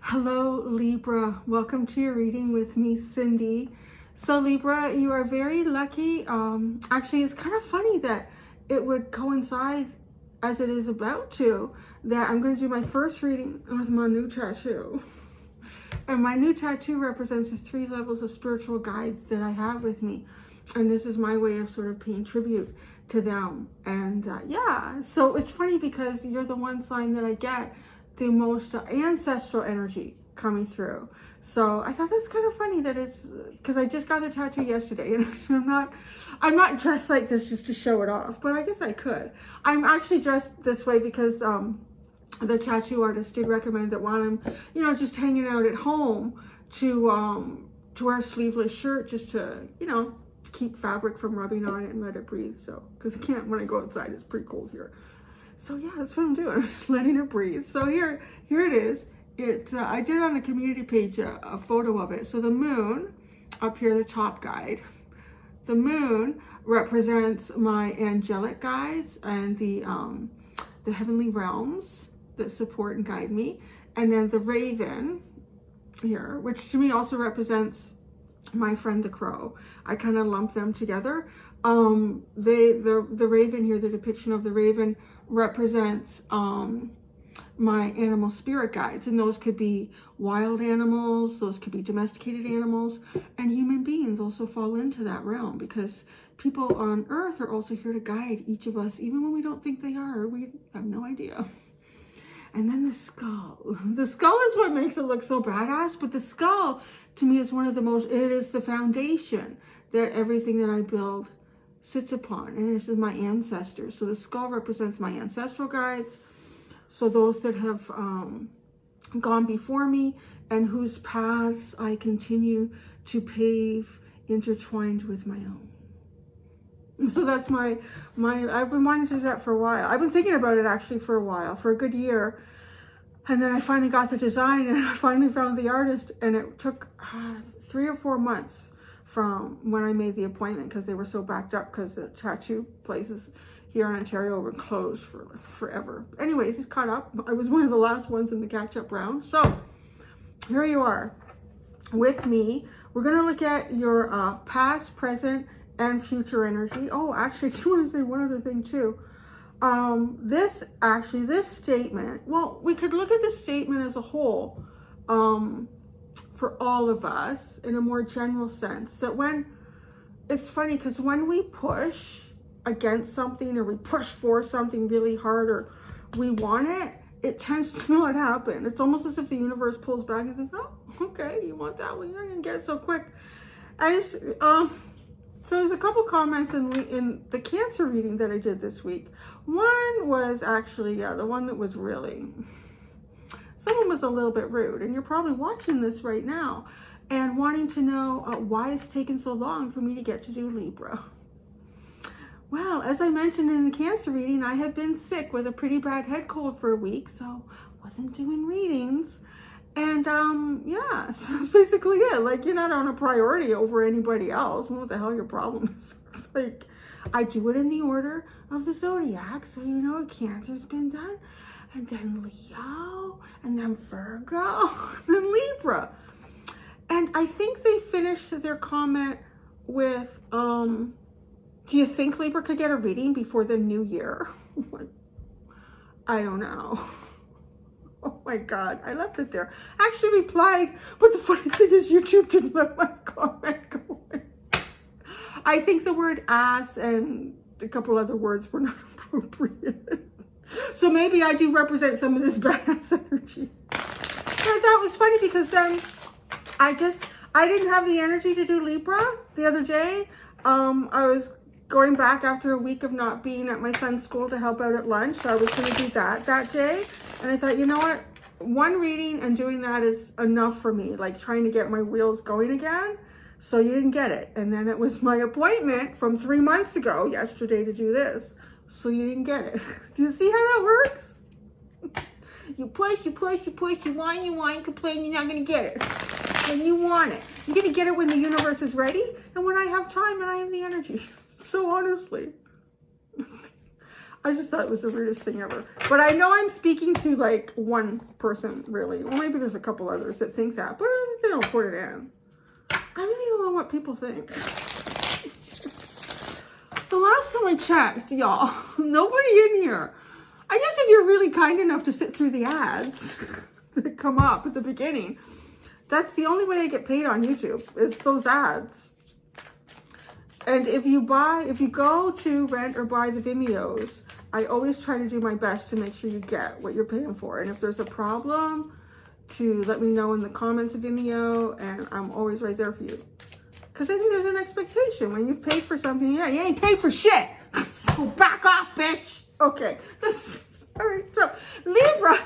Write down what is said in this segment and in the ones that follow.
Hello, Libra. Welcome to your reading with me, Cindy. So, Libra, you are very lucky. Actually, it's kind of funny that it would coincide as it is about to, that I'm going to do my first reading with my new tattoo. And my new tattoo represents the 3 levels of spiritual guides that I have with me. And this is my way of sort of paying tribute to them. And yeah, so it's funny because you're the one sign that I get the most ancestral energy coming through. So I thought that's kind of funny that it's, because I just got the tattoo yesterday, and I'm not dressed like this just to show it off, but I guess I could. I'm actually dressed this way because the tattoo artist did recommend that while I'm, just hanging out at home to wear a sleeveless shirt just to, keep fabric from rubbing on it and let it breathe. So, because I can't when I go outside, it's pretty cold here. So yeah, that's what I'm doing, just letting it breathe. So here it is. I did on the community page a photo of it. So the moon, up here, the top guide. The moon represents my angelic guides and the heavenly realms that support and guide me. And then the raven here, which to me also represents my friend the crow. I kind of lump them together. The raven here, the depiction of the raven represents my animal spirit guides, and those could be wild animals, those could be domesticated animals, and human beings also fall into that realm, because people on earth are also here to guide each of us, even when we don't think they are. We have no idea. And then the skull. The skull is what makes it look so badass, but the skull to me is one of the most, it is the foundation that everything that I build sits upon, and this is my ancestors. So the skull represents my ancestral guides, so those that have gone before me and whose paths I continue to pave intertwined with my own. So that's my I've been wanting to do that for a while. I've been thinking about it actually for a while, for a good year. And then I finally got the design, and I finally found the artist, and it took 3 or 4 months from when I made the appointment, because they were so backed up because the tattoo places here in Ontario were closed for forever. Anyways, it's caught up. I was one of the last ones in the catch-up round. So here you are with me. We're going to look at your past, present, and future energy. Oh, actually, I do want to say one other thing too. This statement, well, we could look at this statement as a whole, for all of us in a more general sense, that it's funny because when we push against something, or we push for something really hard, or we want it, it tends to not happen. It's almost as if the universe pulls back and says, oh, okay, you want that? Well, you're not gonna get it so quick. So there's a couple comments in the Cancer reading that I did this week. One was actually, the one that was really, someone was a little bit rude, and you're probably watching this right now and wanting to know why it's taken so long for me to get to do Libra. Well, as I mentioned in the Cancer reading, I have been sick with a pretty bad head cold for a week, so wasn't doing readings. And yeah, so that's basically it. Like, you're not on a priority over anybody else. What the hell your problem is? Like, I do it in the order of the zodiac, so Cancer's been done, and then Leo, and then Virgo, and then Libra. And I think they finished their comment with, do you think Libra could get a reading before the new year? I don't know. Oh my God, I left it there. I actually replied, but the funny thing is YouTube didn't let my comment go in. I think the word ass and a couple other words were not appropriate. So maybe I do represent some of this badass energy. And I thought it was funny because then I didn't have the energy to do Libra the other day. I was going back after a week of not being at my son's school to help out at lunch. So I was going to do that day. And I thought, you know what? One reading and doing that is enough for me, like trying to get my wheels going again. So you didn't get it. And then it was my appointment from 3 months ago, yesterday, to do this. So you didn't get it. Do you see how that works? You push, you push, you push, you whine, you complain, you're not going to get it. When you want it. You're going to get it when the universe is ready and when I have time and I have the energy. So honestly. I just thought it was the weirdest thing ever. But I know I'm speaking to like one person, really. Well, maybe there's a couple others that think that, but they don't put it in. I really don't know what people think. The last time I checked, y'all, nobody in here. I guess if you're really kind enough to sit through the ads that come up at the beginning, that's the only way I get paid on YouTube, is those ads. And if you go to rent or buy the Vimeos, I always try to do my best to make sure you get what you're paying for. And if there's a problem, to let me know in the comments of Vimeo, and I'm always right there for you. Because I think there's an expectation when you've paid for something. Yeah, you ain't paid for shit. So back off, bitch. Okay. All right. So Libra.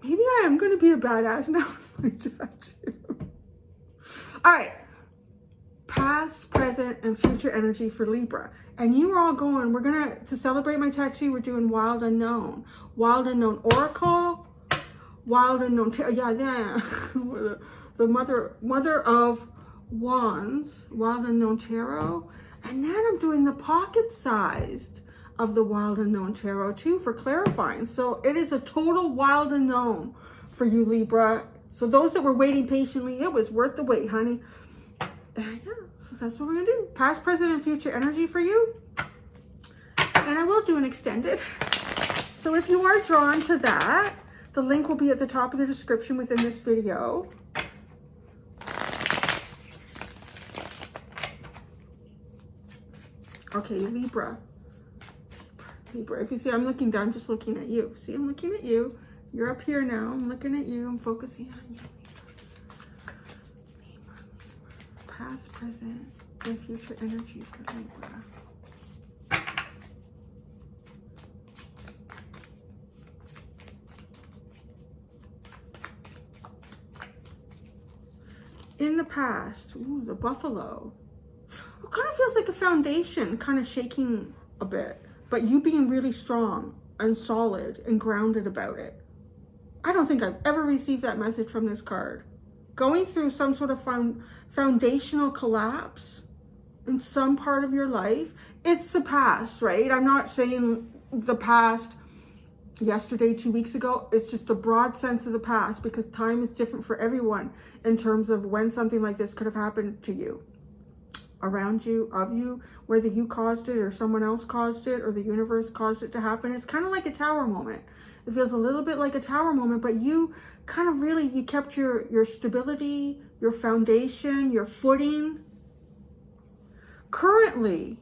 Maybe I am going to be a badass now with my tattoo. All right. Past, present, and future energy for Libra. And you are all going, to celebrate my tattoo, we're doing Wild Unknown. Wild Unknown Oracle. Wild Unknown Tarot. Yeah. The mother of Wands. Wild Unknown Tarot. And then I'm doing the pocket sized of the Wild Unknown Tarot too for clarifying. So it is a total wild unknown for you, Libra. So those that were waiting patiently, it was worth the wait, honey. Yeah, so that's what we're gonna do. Past, present, and future energy for you. And I will do an extended. So if you are drawn to that, the link will be at the top of the description within this video. Okay, Libra. Libra, if you see I'm looking down, I'm just looking at you. See, I'm looking at you. You're up here now. I'm looking at you. I'm focusing on you. Libra. Past, present, and future energy for Libra. In the past, ooh, the buffalo. It kind of feels like a foundation kind of shaking a bit, but you being really strong and solid and grounded about it. I don't think I've ever received that message from this card. Going through some sort of foundational collapse in some part of your life. It's the past, right? I'm not saying the past yesterday, 2 weeks ago. It's just the broad sense of the past, because time is different for everyone in terms of when something like this could have happened to you, around you, of you, whether you caused it or someone else caused it or the universe caused it to happen. It's kind of like a tower moment. It feels a little bit like a tower moment, but you kind of really, you kept your stability, your foundation, your footing. Currently,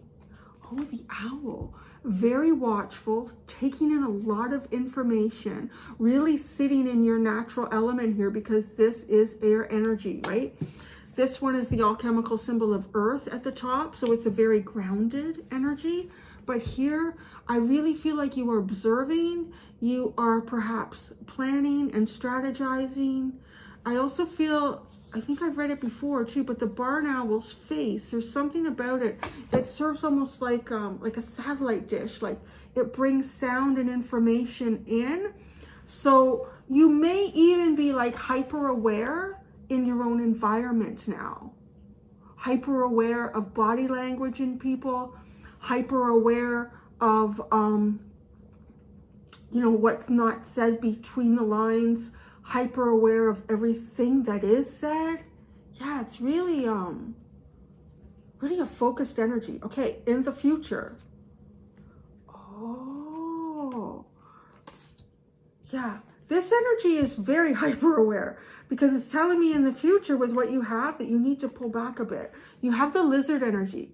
oh, the owl. Very watchful, taking in a lot of information, really sitting in your natural element here, because this is air energy, right? This one is the alchemical symbol of earth at the top, so it's a very grounded energy. But here, I really feel like you are observing, you are perhaps planning and strategizing. I also feel, I think I've read it before too, but the barn owl's face, there's something about it. It serves almost like a satellite dish, like it brings sound and information in. So you may even be like hyper aware in your own environment now. Hyper aware of body language in people, hyper aware of, you know, what's not said between the lines, hyper aware of everything that is said. Yeah, it's really really a focused energy. Okay, in the future. Oh, yeah, this energy is very hyper aware, because it's telling me in the future with what you have that you need to pull back a bit. You have the lizard energy.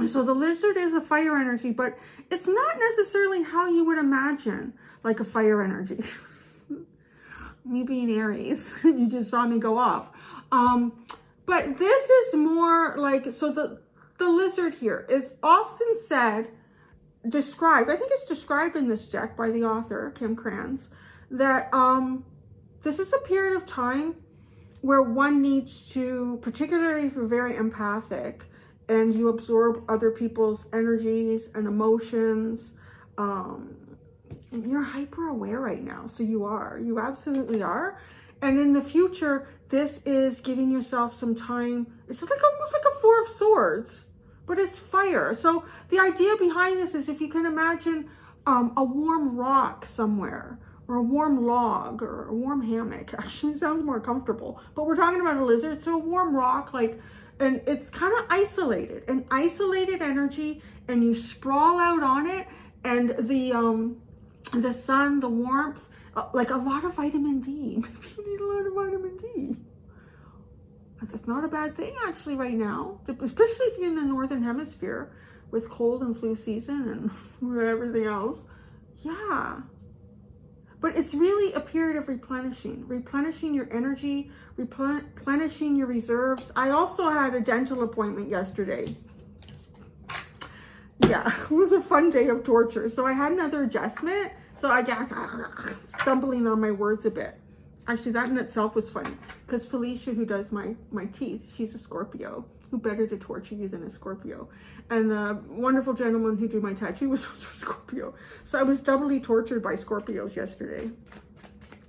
So the lizard is a fire energy, but it's not necessarily how you would imagine like a fire energy. Me being Aries, you just saw me go off. But this is more like, so the lizard here is often said, described, I think it's described in this deck by the author, Kim Kranz, that this is a period of time where one needs to, particularly if you're very empathic and you absorb other people's energies and emotions, and you're hyper aware right now. So you absolutely are. And in the future, this is giving yourself some time. It's like almost like a Four of Swords, but it's fire. So the idea behind this is if you can imagine a warm rock somewhere, or a warm log, or a warm hammock. Actually sounds more comfortable, but we're talking about a lizard. So a warm rock, like, and it's kind of isolated, an isolated energy, and you sprawl out on it, and the sun, the warmth, like a lot of vitamin D. Maybe you need a lot of vitamin D. That's not a bad thing actually right now, especially if you're in the northern hemisphere with cold and flu season and everything else. Yeah. But it's really a period of replenishing your energy, replenishing your reserves. I also had a dental appointment yesterday. Yeah, it was a fun day of torture. So I had another adjustment. So I got stumbling on my words a bit. Actually, that in itself was funny because Felicia, who does my teeth, she's a Scorpio. Who better to torture you than a Scorpio? And the wonderful gentleman who do my tattoo was also a Scorpio. So I was doubly tortured by Scorpios yesterday.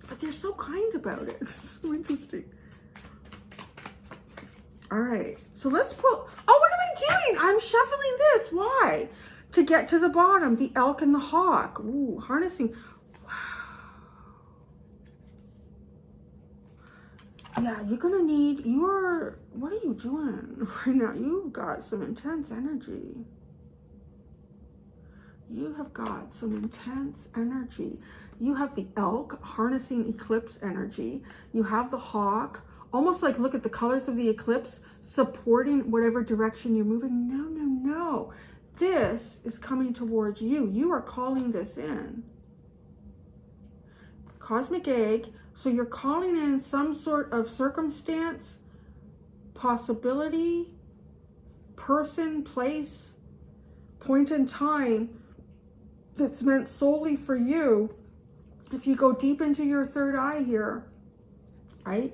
But they're so kind about it. It's so interesting. All right, so let's pull. Oh, what am I doing? I'm shuffling this. Why? To get to the bottom, the elk and the hawk. Ooh, harnessing. Yeah, you're gonna need what are you doing right now? You've got some intense energy. You have got some intense energy. You have the elk harnessing eclipse energy. You have the hawk, almost like, look at the colors of the eclipse, supporting whatever direction you're moving. No, no, no. This is coming towards you. You are calling this in. Cosmic egg. So you're calling in some sort of circumstance, possibility, person, place, point in time that's meant solely for you. If you go deep into your third eye here, right?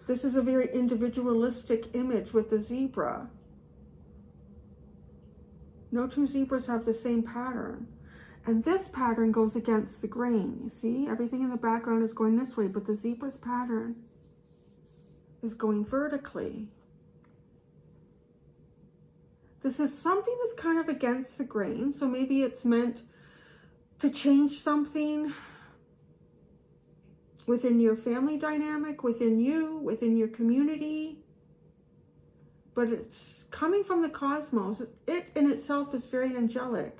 This is a very individualistic image with the zebra. No two zebras have the same pattern. And this pattern goes against the grain. You see, everything in the background is going this way, but the zebra's pattern is going vertically. This is something that's kind of against the grain. So maybe it's meant to change something within your family dynamic, within you, within your community. But it's coming from the cosmos. It in itself is very angelic.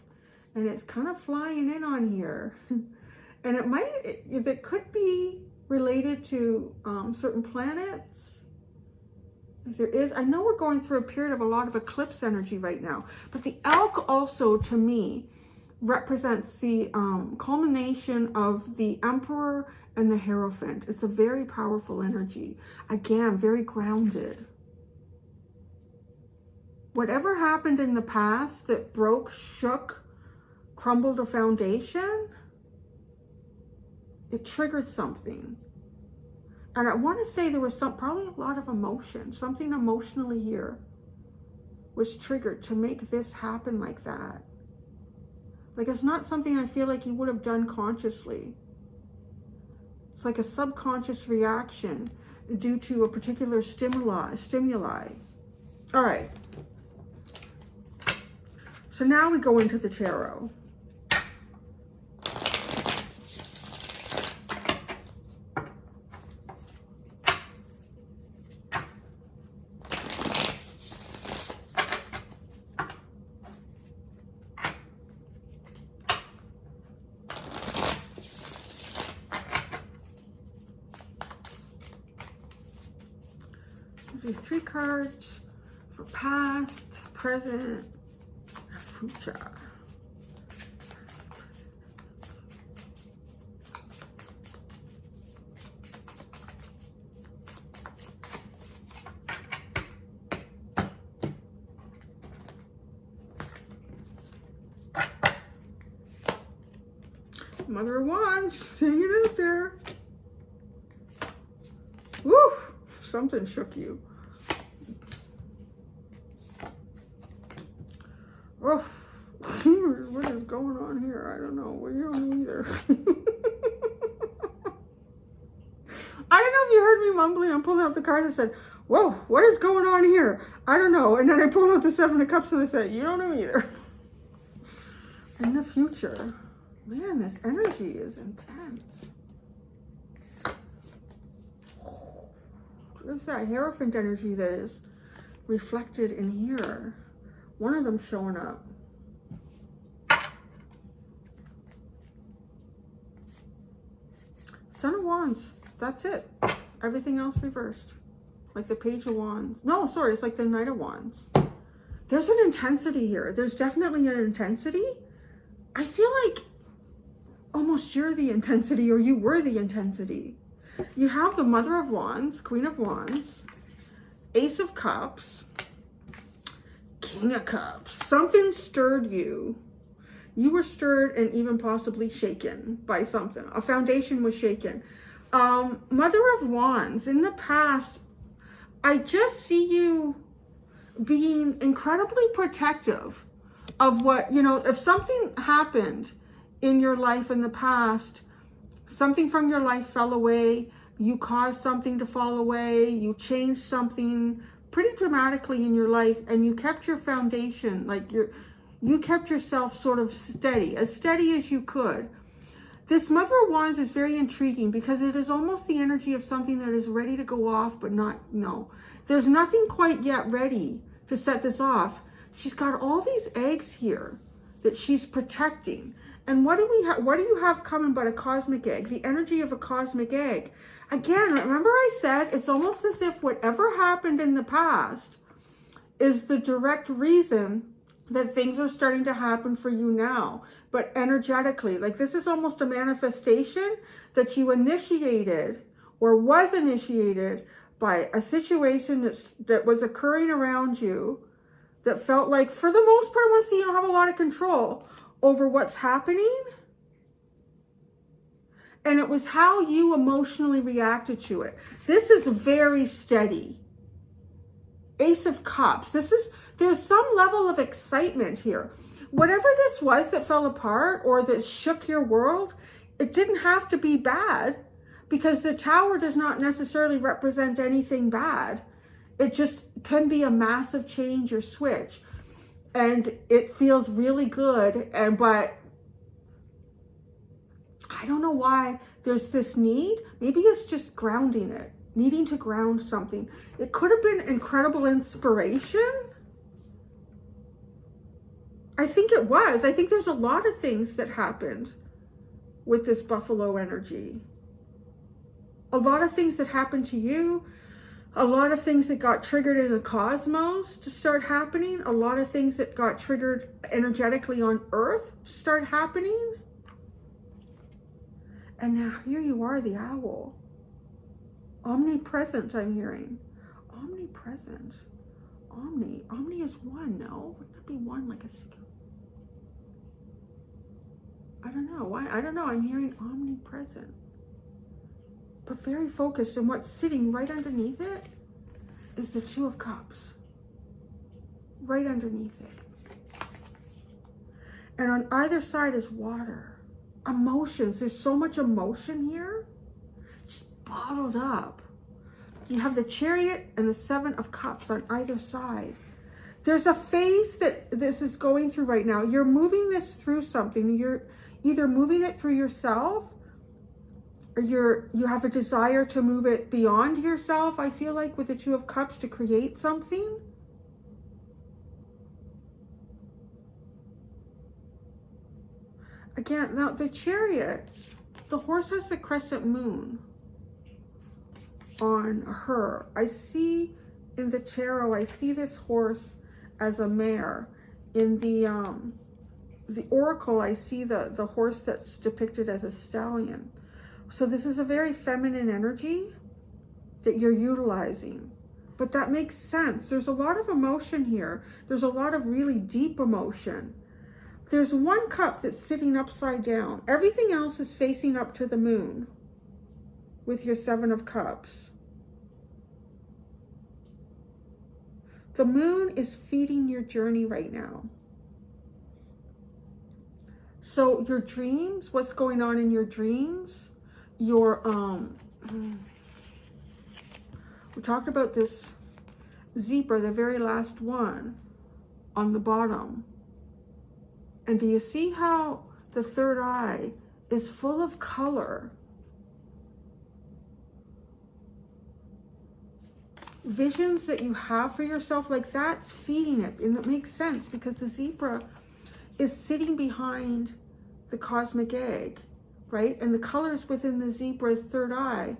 And it's kind of flying in on here. And it could be related to certain planets. If there is, I know we're going through a period of a lot of eclipse energy right now. But the elk also, to me, represents the culmination of the Emperor and the Hierophant. It's a very powerful energy. Again, very grounded. Whatever happened in the past that broke, shook, crumbled a foundation, it triggered something. And I want to say there was probably a lot of emotion, something emotionally here was triggered to make this happen like that. Like, it's not something I feel like you would have done consciously. It's like a subconscious reaction due to a particular stimuli. All right. So now we go into the tarot. Do 3 cards for past, present, future. Mother of Wands, hanging out there. Woo! Something shook you. Oh, what is going on here? I don't know. Well, you don't know either. I don't know if you heard me mumbling. I'm pulling up the card that said, whoa, what is going on here? I don't know. And then I pulled out the Seven of Cups and I said, you don't know either. In the future, man, this energy is intense. There's that Hierophant energy that is reflected in here. One of them showing up. Son of Wands, that's it. Everything else reversed. Like the Page of Wands. No, sorry, it's like the Knight of Wands. There's an intensity here. There's definitely an intensity. I feel like almost you're the intensity, or you were the intensity. You have the Mother of Wands, Queen of Wands, Ace of Cups, King of Cups. Something stirred you. You were stirred and even possibly shaken by something. A foundation was shaken. Mother of Wands, in the past, I just see you being incredibly protective of what, you know, if something happened in your life in the past, something from your life fell away, you caused something to fall away, you changed something pretty dramatically in your life, and you kept your foundation, like you kept yourself sort of steady as you could. This Mother of Wands is very intriguing because it is almost the energy of something that is ready to go off, but not, no. There's nothing quite yet ready to set this off. She's got all these eggs here that she's protecting. And what do you have coming but a cosmic egg? The energy of a cosmic egg. Again, remember I said it's almost as if whatever happened in the past is the direct reason that things are starting to happen for you now, but energetically. Like this is almost a manifestation that you initiated or was initiated by a situation that was occurring around you that felt like, for the most part, once you don't have a lot of control over what's happening. And it was how you emotionally reacted to it. This is very steady. Ace of Cups. There's some level of excitement here. Whatever this was that fell apart or that shook your world, it didn't have to be bad, because the Tower does not necessarily represent anything bad. It just can be a massive change or switch. And it feels really good. But I don't know why there's this need. Maybe it's just grounding it. Needing to ground something. It could have been incredible inspiration. I think it was. I think there's a lot of things that happened with this Buffalo energy. A lot of things that happened to you. A lot of things that got triggered in the cosmos to start happening. A lot of things that got triggered energetically on Earth to start happening. And now here you are, the owl. Omnipresent, I'm hearing. Omnipresent. Omni is one, no? Wouldn't that be one like a... I don't know. Why? I don't know. I'm hearing omnipresent. But very focused. And what's sitting right underneath it is the Two of Cups. Right underneath it. And on either side is water. Emotions. There's so much emotion here. Just bottled up. You have the Chariot and the Seven of Cups on either side. There's a phase that this is going through right now. You're moving this through something. You're either moving it through yourself, or you have a desire to move it beyond yourself, I feel like, with the Two of Cups, to create something. Again, now the Chariot, the horse has the crescent moon on her. I see in the tarot, I see this horse as a mare. In the oracle, I see the horse that's depicted as a stallion. So this is a very feminine energy that you're utilizing. But that makes sense. There's a lot of emotion here. There's a lot of really deep emotion. There's one cup that's sitting upside down. Everything else is facing up to the moon with your Seven of Cups. The moon is feeding your journey right now. So your dreams, what's going on in your dreams, your, we talked about this zebra, the very last one on the bottom. And do you see how the third eye is full of color? Visions that you have for yourself, like that's feeding it. And it makes sense because the zebra is sitting behind the cosmic egg, right? And the colors within the zebra's third eye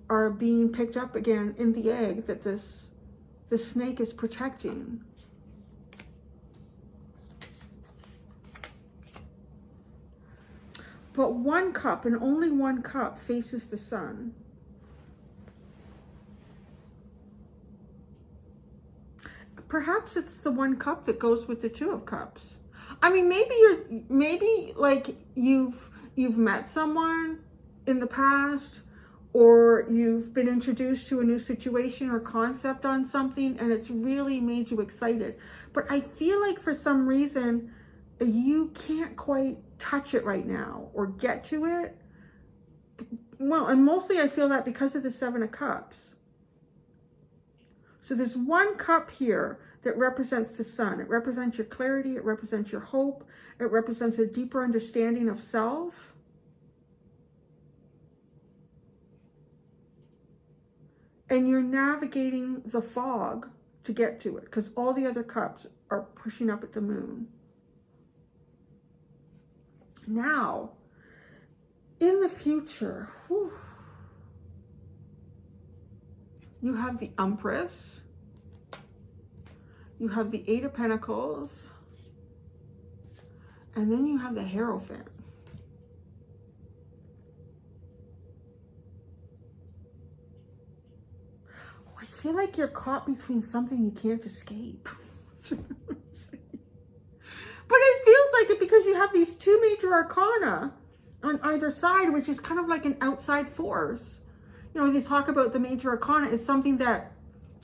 are being picked up again in the egg that the snake is protecting. But one cup, and only one cup, faces the sun. Perhaps it's the one cup that goes with the two of cups. I mean, maybe like you've met someone in the past, or you've been introduced to a new situation or concept on something, and it's really made you excited. But I feel like for some reason, you can't quite touch it right now or get to it. Well, and mostly I feel that because of the Seven of Cups. So there's one cup here that represents the sun. It represents your clarity. It represents your hope. It represents a deeper understanding of self. And you're navigating the fog to get to it because all the other cups are pushing up at the moon. Now, in the future, you have the Empress, you have the Eight of Pentacles, and then you have the Hierophant. I feel like you're caught between something you can't escape. But it feels like it because you have these two major arcana on either side, which is kind of like an outside force. You know, they talk about the major arcana is something that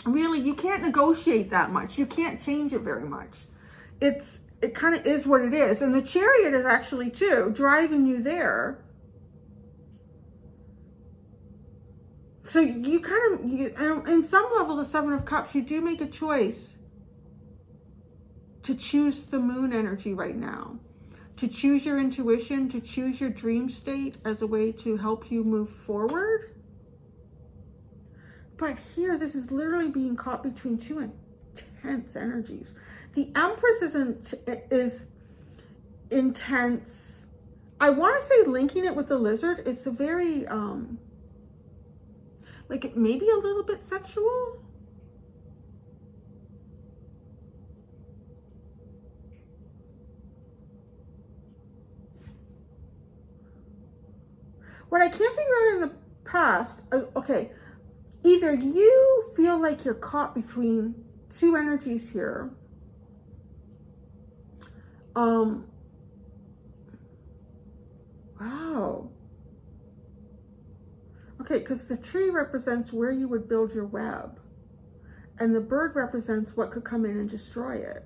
really you can't negotiate that much. You can't change it very much. It kind of is what it is. And the Chariot is actually too driving you there. So you kind of, in some level, the Seven of Cups, you do make a choice to choose the moon energy right now, to choose your intuition, to choose your dream state as a way to help you move forward. But here, this is literally being caught between two intense energies. The Empress is intense. I want to say linking it with the Lizard, it's a very, like it may be a little bit sexual. What I can't figure out in the past is, okay, either you feel like you're caught between two energies here. Wow. Okay, because the tree represents where you would build your web. And the bird represents what could come in and destroy it.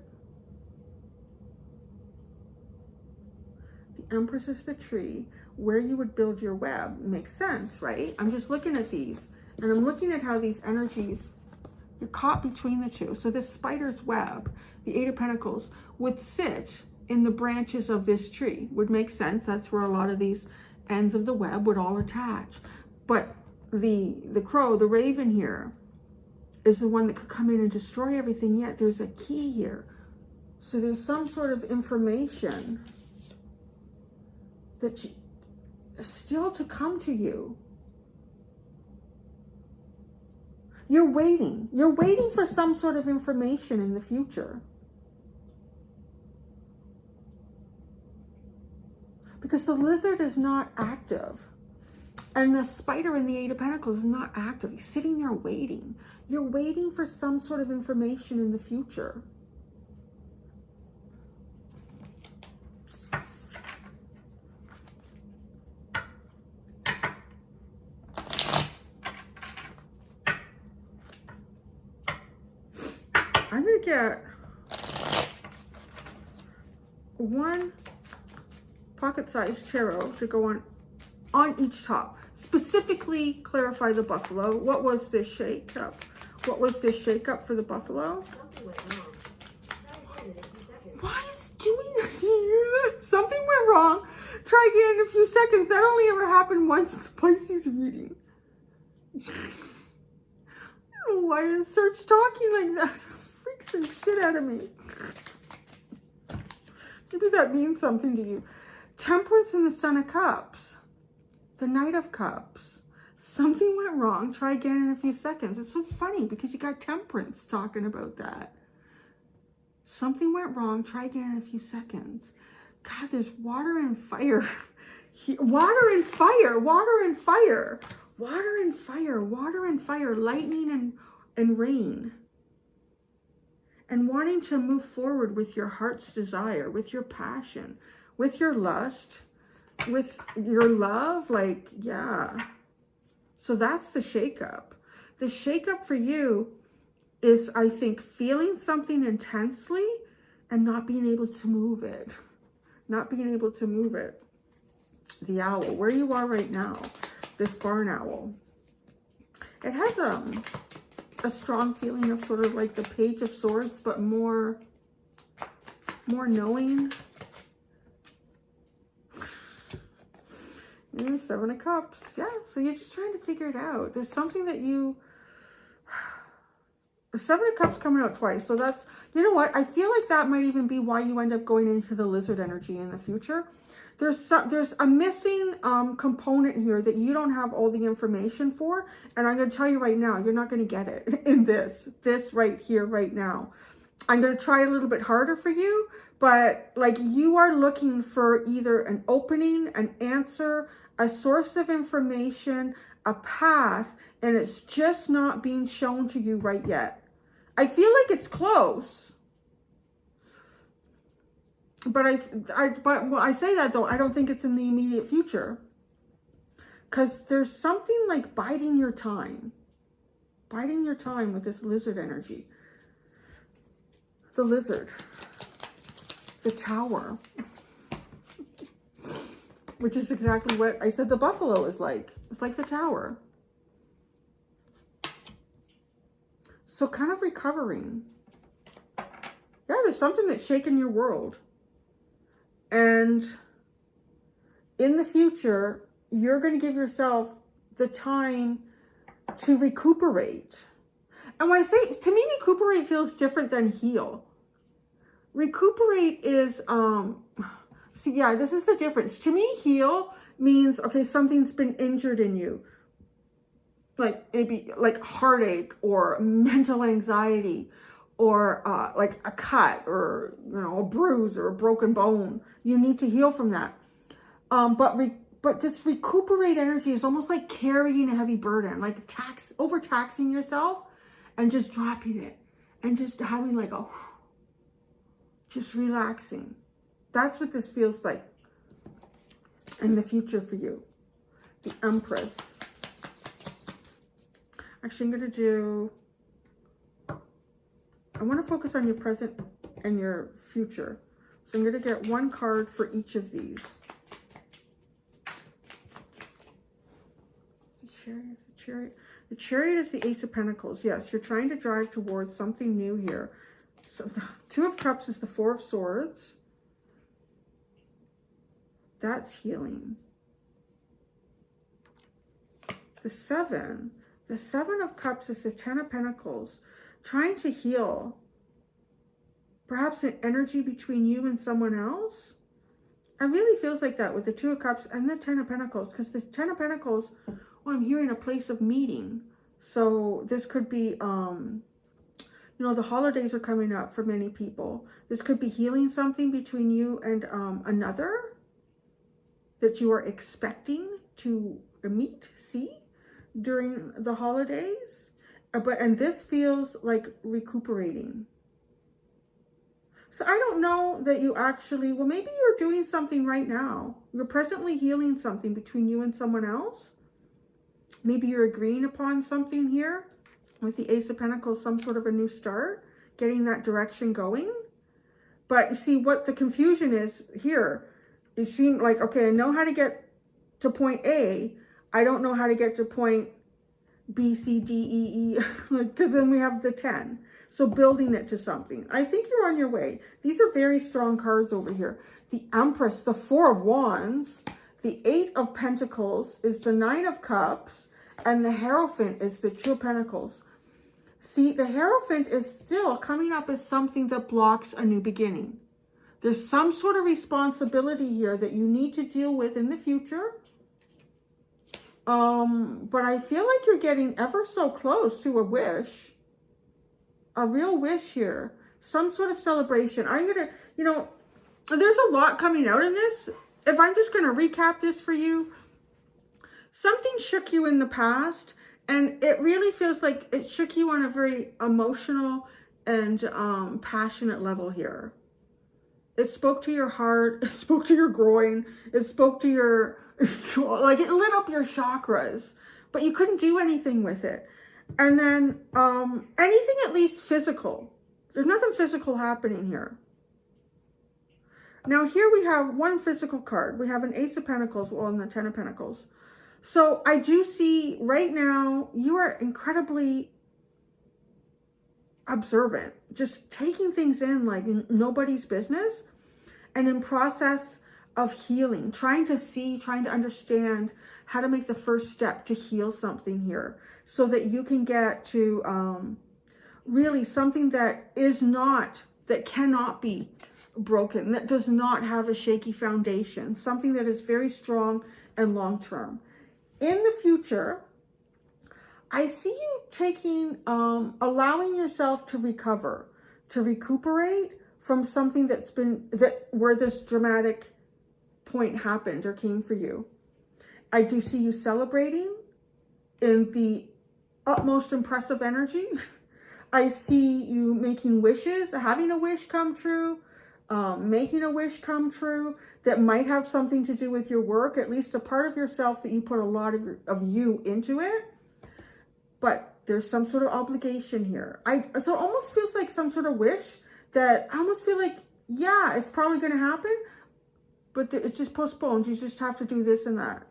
The Empress is the tree. Where you would build your web makes sense, right? I'm just looking at these and I'm looking at how these energies, you're caught between the two. So this spider's web, the Eight of Pentacles, would sit in the branches of this tree. Would make sense. That's where a lot of these ends of the web would all attach. But the crow, the raven here, is the one that could come in and destroy everything, yet there's a key here. So there's some sort of information that still to come to you. You're waiting for some sort of information in the future. Because the Lizard is not active. And the spider in the Eight of Pentacles is not active. He's sitting there waiting. You're waiting for some sort of information in the future. I'm going to get one pocket-sized tarot to go on each top. Specifically clarify the buffalo. What was this shake-up? What was this shake-up for the buffalo? Why is it doing that here? Something went wrong. Try again in a few seconds. That only ever happened once in the Pisces reading. I don't know why is Search talking like that. It freaks the shit out of me. Maybe that means something to you. Temperance and the Son of Cups. The Knight of Cups. Something went wrong. Try again in a few seconds. It's so funny because you got Temperance talking about that. Something went wrong. Try again in a few seconds. God, there's water and fire. Water and fire. Water and fire. Water and fire. Water and fire. Lightning and rain. And wanting to move forward with your heart's desire, with your passion, with your lust, with your love. Like, yeah. So that's the shakeup. The shakeup for you is, I think, feeling something intensely and not being able to move it. Not being able to move it. The owl, where you are right now, this barn owl. It has a strong feeling of sort of like the Page of Swords, but more knowing. And Seven of Cups. Yeah, so you're just trying to figure it out. There's something that you... Seven of Cups coming out twice. So that's, you know what? I feel like that might even be why you end up going into the lizard energy in the future. There's a missing component here that you don't have all the information for. And I'm going to tell you right now, you're not going to get it in this right here, right now. I'm going to try a little bit harder for you, but like you are looking for either an opening, an answer, a source of information, a path, and it's just not being shown to you right yet. I feel like it's close. But when I say that though, I don't think it's in the immediate future. Because there's something like biding your time. Biding your time with this lizard energy. The lizard. The Tower. Which is exactly what I said the buffalo is like. It's like the Tower. So kind of recovering. Yeah, there's something that's shaking your world. And in the future, you're going to give yourself the time to recuperate. And when I say, to me, recuperate feels different than heal. Recuperate is, see, yeah, this is the difference. To me, heal means, okay, something's been injured in you. Like maybe like heartache or mental anxiety or like a cut or, you know, a bruise or a broken bone. You need to heal from that. But this recuperate energy is almost like carrying a heavy burden, like overtaxing yourself and just dropping it and just having like a, just relaxing. That's what this feels like in the future for you. The Empress. Actually, I'm going to do, I want to focus on your present and your future. So I'm going to get one card for each of these. The Chariot is the Ace of Pentacles. Yes, you're trying to drive towards something new here. So the Two of Cups is the Four of Swords. That's healing. The Seven of Cups is the Ten of Pentacles. Trying to heal. Perhaps an energy between you and someone else. It really feels like that with the Two of Cups and the Ten of Pentacles. Because the Ten of Pentacles, well, I'm hearing a place of meeting. So this could be, you know, the holidays are coming up for many people. This could be healing something between you and another that you are expecting to meet, see during the holidays. And this feels like recuperating. So I don't know that you actually, well, maybe you're doing something right now. You're presently healing something between you and someone else. Maybe you're agreeing upon something here with the Ace of Pentacles, some sort of a new start, getting that direction going. But you see what the confusion is here. It seemed like, okay, I know how to get to point A. I don't know how to get to point B, C, D, E, E, because then we have the 10. So building it to something. I think you're on your way. These are very strong cards over here. The Empress, the 4 of Wands, the 8 of Pentacles is the 9 of Cups, and the Hierophant is the 2 of Pentacles. See, the Hierophant is still coming up as something that blocks a new beginning. There's some sort of responsibility here that you need to deal with in the future. But I feel like you're getting ever so close to a wish. A real wish here. Some sort of celebration. I'm going to, you know, there's a lot coming out in this. If I'm just going to recap this for you, something shook you in the past, and it really feels like it shook you on a very emotional and passionate level here. It spoke to your heart. It spoke to your groin. It spoke to your, like it lit up your chakras, but you couldn't do anything with it. And then anything at least physical. There's nothing physical happening here. Now here we have one physical card. We have an Ace of Pentacles, well, and the 10 of Pentacles. So I do see right now you are incredibly observant, just taking things in like nobody's business, and in process of healing, trying to see, trying to understand how to make the first step to heal something here so that you can get to really something that is not, that cannot be broken, that does not have a shaky foundation, something that is very strong and long-term. In the future, I see you taking, allowing yourself to recover, to recuperate from something that's been, where this dramatic point happened or came for you. I do see you celebrating in the utmost impressive energy. I see you making wishes, having a wish come true, making a wish come true that might have something to do with your work, at least a part of yourself that you put a lot of you into it. But there's some sort of obligation here. So it almost feels like some sort of wish that I almost feel like, yeah, it's probably going to happen, but it's just postponed. You just have to do this and that.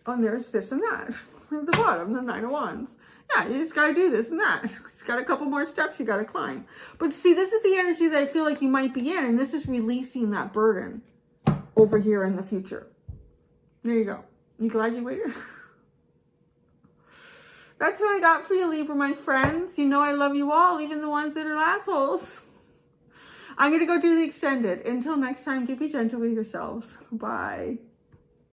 Oh, and there's this and that at the bottom, the 9 of Wands. Yeah, you just got to do this and that. It's got a couple more steps you got to climb. But see, this is the energy that I feel like you might be in, and this is releasing that burden over here in the future. There you go. You glad you waited? That's what I got for you, Libra, my friends. You know I love you all, even the ones that are assholes. I'm going to go do the extended. Until next time, do be gentle with yourselves. Bye.